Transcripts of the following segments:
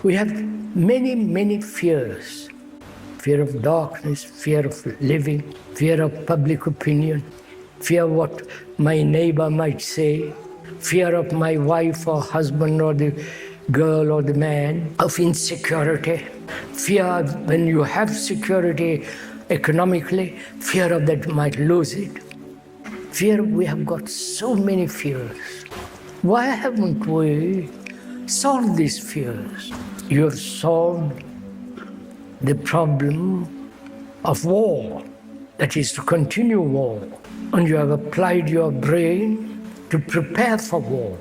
We have many, many fears. Fear of darkness, fear of living, fear of public opinion, fear of what my neighbor might say, fear of my wife or husband or the girl or the man, of insecurity, fear when you have security economically, fear of that you might lose it. Fear, we have got so many fears. Why haven't we solved these fears? You have solved the problem of war, that is to continue war, and you have applied your brain to prepare for war.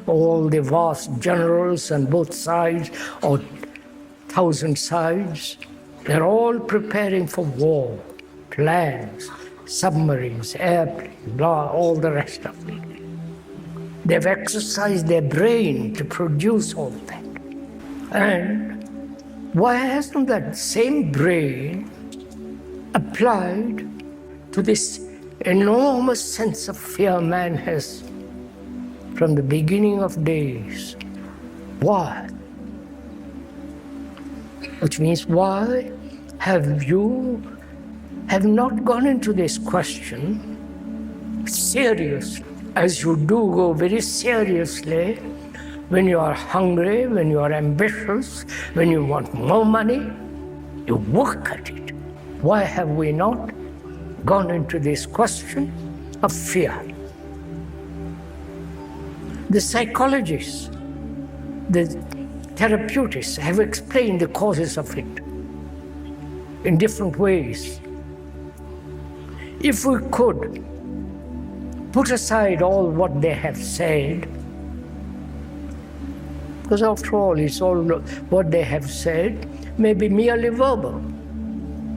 All the vast generals on both sides, or 1,000 sides, they're all preparing for war, plans, submarines, airplanes, blah, all the rest of it. They've exercised their brain to produce all that. And why hasn't that same brain applied to this enormous sense of fear man has from the beginning of days? Why? Which means, why have you not gone into this question seriously, as you do go very seriously when you are hungry, when you are ambitious, when you want more money, you work at it. Why have we not gone into this question of fear? The psychologists, the therapeutists have explained the causes of it in different ways. If we could put aside all what they have said, because after all, it's all what they have said may be merely verbal.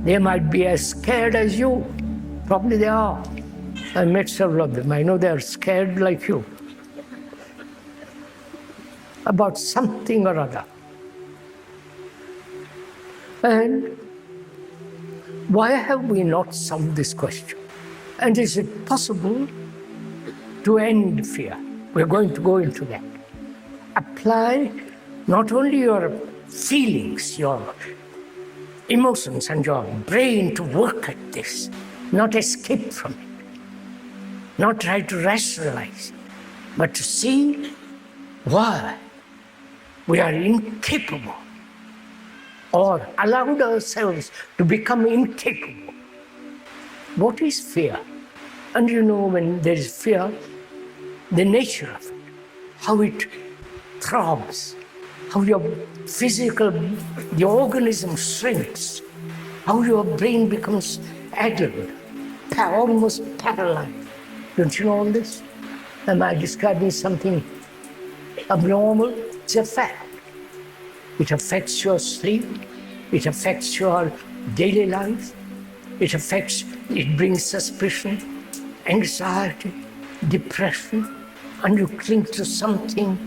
They might be as scared as you. Probably they are. I met several of them. I know they're scared like you about something or other. And why have we not solved this question? And is it possible to end fear? We're going to go into that. Apply not only your feelings, your emotions and your brain to work at this, not escape from it, not try to rationalize it, but to see why we are incapable or allowed ourselves to become incapable. What is fear? And you know, when there is fear, the nature of it, how it throbs, how your physical, the organism shrinks, how your brain becomes addled, almost paralyzed. Don't you know all this? Am I describing something abnormal? It's a fact. It affects your sleep, it affects your daily life, it brings suspicion, anxiety, depression, and you cling to something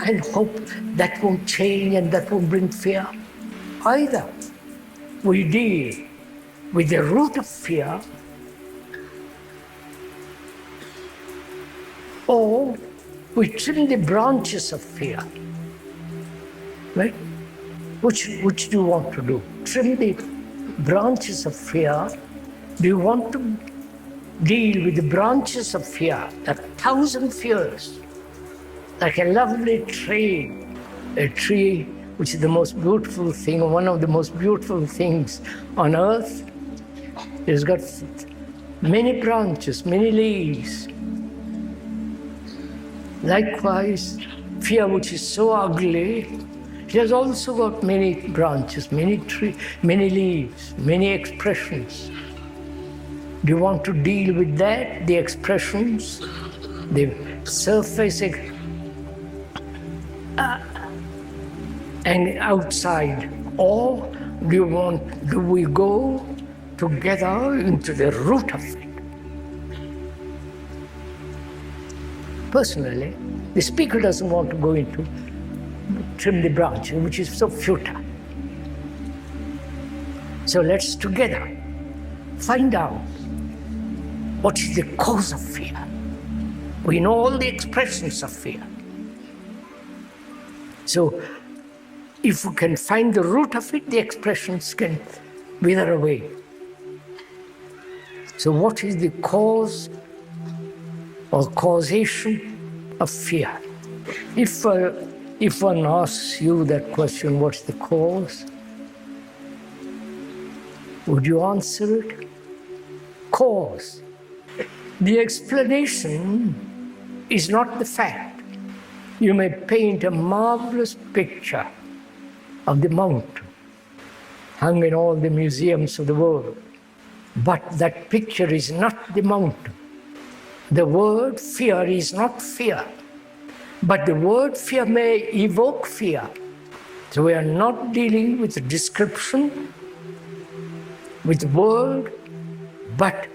and hope that won't change and that won't bring fear. Either we deal with the root of fear, or we trim the branches of fear. Right? Which do you want to do? Trim the branches of fear? Do you want to deal with the branches of fear, the 1,000 fears, like a lovely tree, a tree which is the most beautiful thing, one of the most beautiful things on earth? It's got many branches, many leaves. Likewise, fear, which is so ugly, it has also got many branches, many leaves, many expressions. Do you want to deal with that, the expressions, the surface, and outside? Or do we go together into the root of it? Personally, the speaker doesn't want to go into trim the branch, which is so futile. So let's together find out what is the cause of fear. We know all the expressions of fear. So if we can find the root of it, the expressions can wither away. So what is the cause or causation of fear? If one asks you that question, what's the cause? Would you answer it? Cause. The explanation is not the fact. You may paint a marvelous picture of the mountain, hung in all the museums of the world, but that picture is not the mountain. The word fear is not fear, but the word fear may evoke fear. So we are not dealing with the description, with the word, but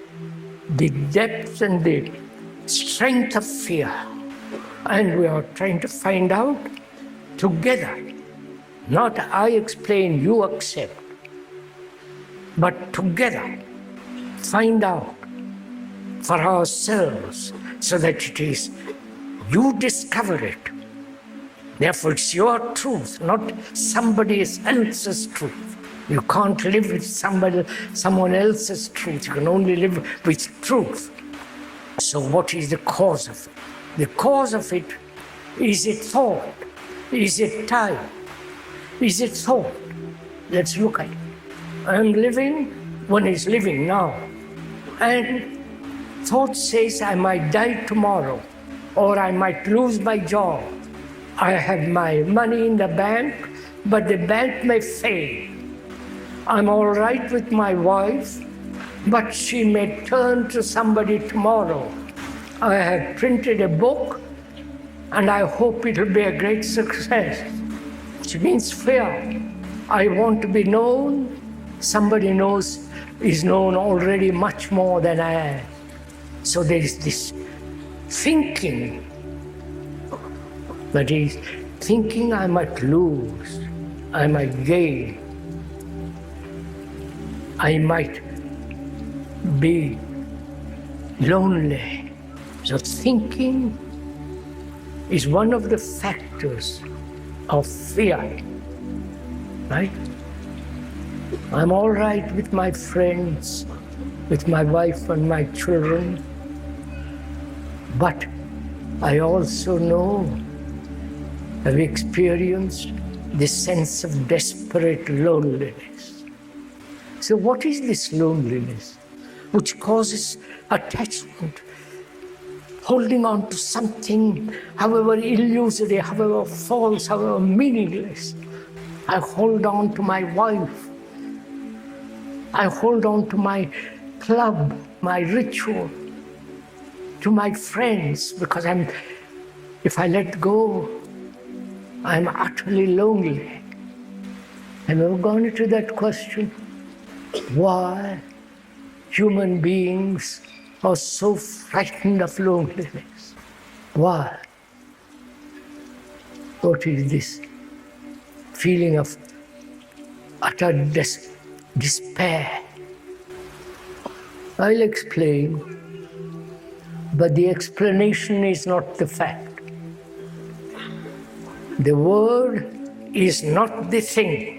the depth and the strength of fear. And we are trying to find out together, not I explain, you accept, but together find out for ourselves so that it is, you discover it. Therefore, it's your truth, not somebody else's truth. You can't live with someone else's truth. You can only live with truth. So what is the cause of it? The cause of it, is it thought? Is it time? Is it thought? Let's look at it. I'm living, one is living now. And thought says I might die tomorrow, or I might lose my job. I have my money in the bank, but the bank may fail. I'm all right with my wife, but she may turn to somebody tomorrow. I have printed a book, and I hope it will be a great success. Which means fear. I want to be known. Somebody is known already much more than I am. So there is this thinking, that is, thinking I might lose, I might gain, I might be lonely. So thinking is one of the factors of fear, right? I'm all right with my friends, with my wife and my children, but I also know, I've experienced this sense of desperate loneliness. So what is this loneliness which causes attachment, holding on to something, however illusory, however false, however meaningless? I hold on to my wife. I hold on to my club, my ritual, to my friends, because if I let go, I'm utterly lonely. Have you ever gone into that question? Why human beings are so frightened of loneliness? Why? What is this feeling of utter despair? I'll explain, but the explanation is not the fact. The word is not the thing.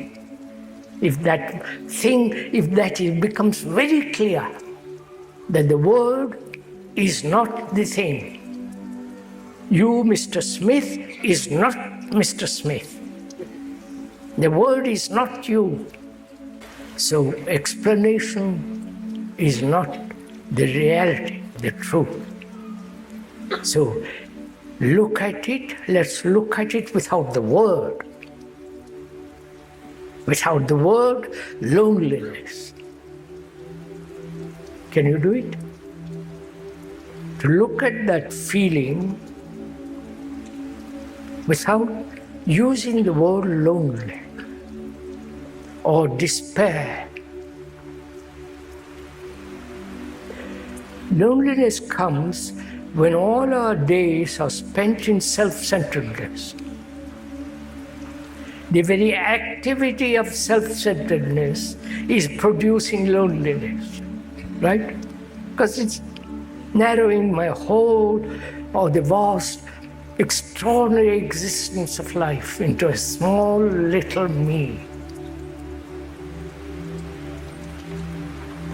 If it becomes very clear that the word is not the thing, you, Mr. Smith, is not Mr. Smith. The word is not you. So explanation is not the reality, the truth. So look at it, let's look at it without the word. Without the word, loneliness. Can you do it? To look at that feeling without using the word lonely or despair. Loneliness comes when all our days are spent in self-centeredness. The very activity of self-centeredness is producing loneliness, right? Because it's narrowing my hold or the vast extraordinary existence of life into a small little me.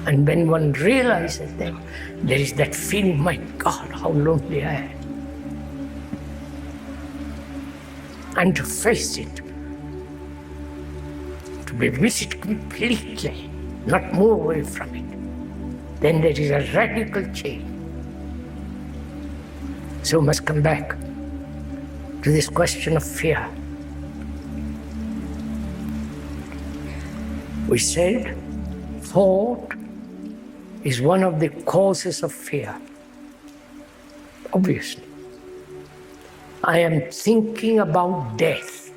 And when one realizes that, there is that feeling, my God, how lonely I am. And to face it, to be with it completely, not move away from it, then there is a radical change. So we must come back to this question of fear. We said thought is one of the causes of fear. Obviously. I am thinking about death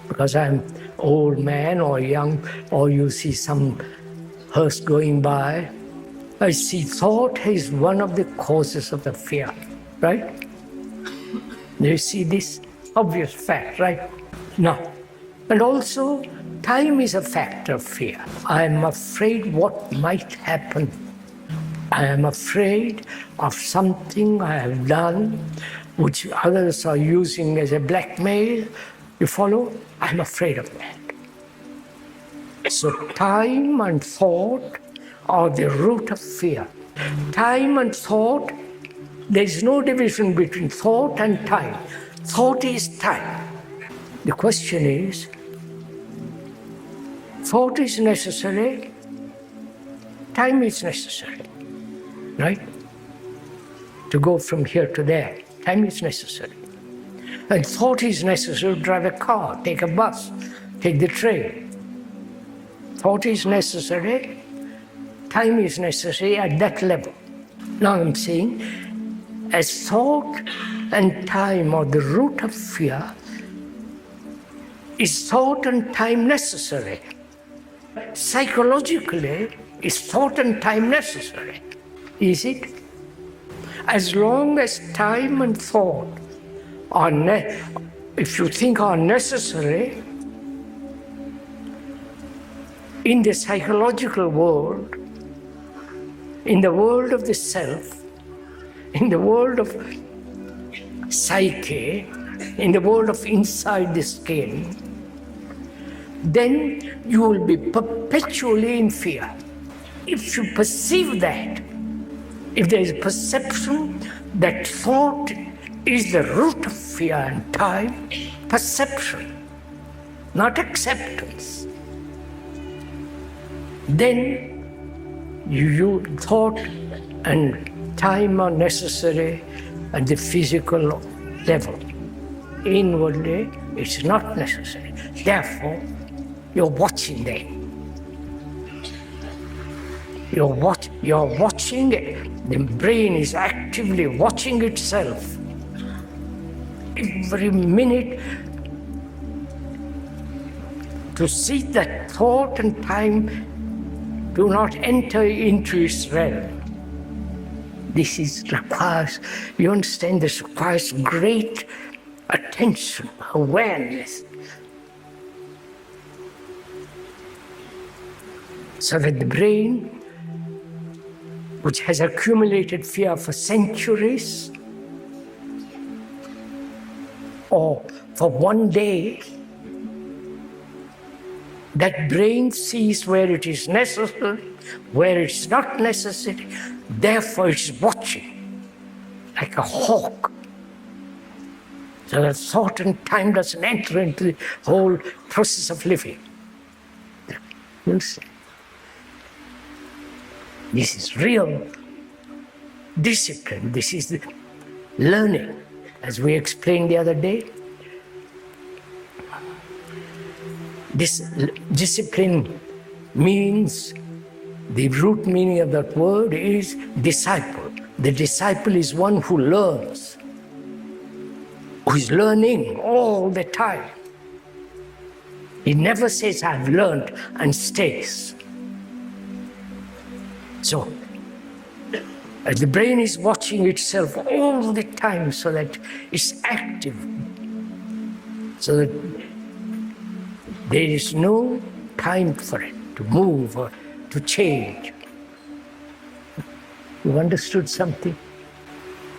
because I'm old man or young, or you see some hearse going by. I see thought is one of the causes of the fear, right? Do you see this obvious fact, right? No. And also, time is a factor of fear. I am afraid what might happen. I am afraid of something I have done which others are using as a blackmail. You follow? I'm afraid of that. So time and thought are the root of fear. Time and thought, there is no division between thought and time. Thought is time. The question is, thought is necessary, time is necessary, right? To go from here to there, time is necessary. And thought is necessary to drive a car, take a bus, take the train. Thought is necessary, time is necessary at that level. Now I'm saying, as thought and time are the root of fear, is thought and time necessary? Psychologically, is thought and time necessary? Is it? As long as time and thought are, if you think are necessary, in the psychological world, in the world of the self, in the world of psyche, in the world of inside the skin, then you will be perpetually in fear. If you perceive that, if there is perception that thought is the root of fear and time, perception, not acceptance, then you thought and time are necessary at the physical level. Inwardly, it's not necessary. Therefore, you're watching them. You're watching it. The brain is actively watching itself. Every minute to see that thought and time do not enter into its realm. This requires, you understand, this requires great attention, awareness. So that the brain, which has accumulated fear for centuries, or for one day, that brain sees where it is necessary, where it is not necessary, therefore it is watching, like a hawk. So that thought and time doesn't enter into the whole process of living. You see? This is real discipline. This is the learning, as we explained the other day. This discipline means, the root meaning of that word is disciple. The disciple is one who learns, who is learning all the time. He never says, I've learned, and stays. So, as the brain is watching itself all the time so that it's active, so that there is no time for it to move or to change. You understood something?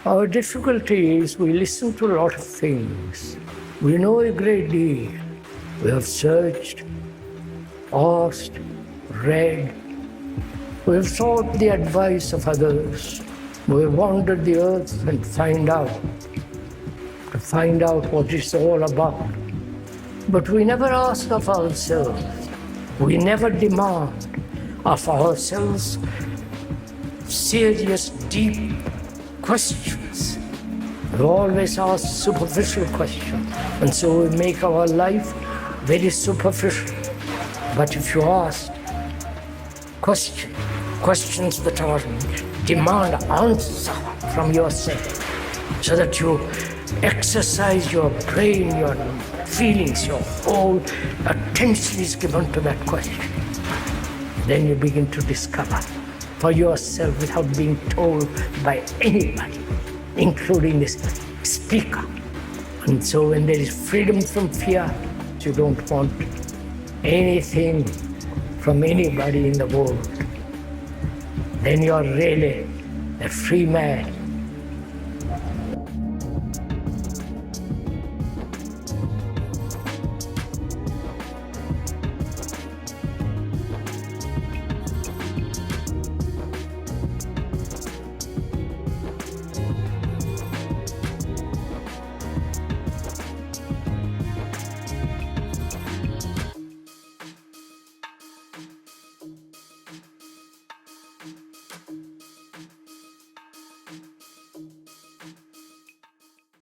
Our difficulty is we listen to a lot of things. We know a great deal. We have searched, asked, read. We have sought the advice of others. We have wandered the earth and find out what it's all about. But we never ask of ourselves. We never demand of ourselves serious, deep questions. We always ask superficial questions, and so we make our life very superficial. But if you ask questions that are demand answer from yourself, so that you exercise your brain, your feelings, your whole attention is given to that question, then you begin to discover for yourself without being told by anybody, including this speaker. And so when there is freedom from fear, you don't want anything from anybody in the world, then you're really a free man.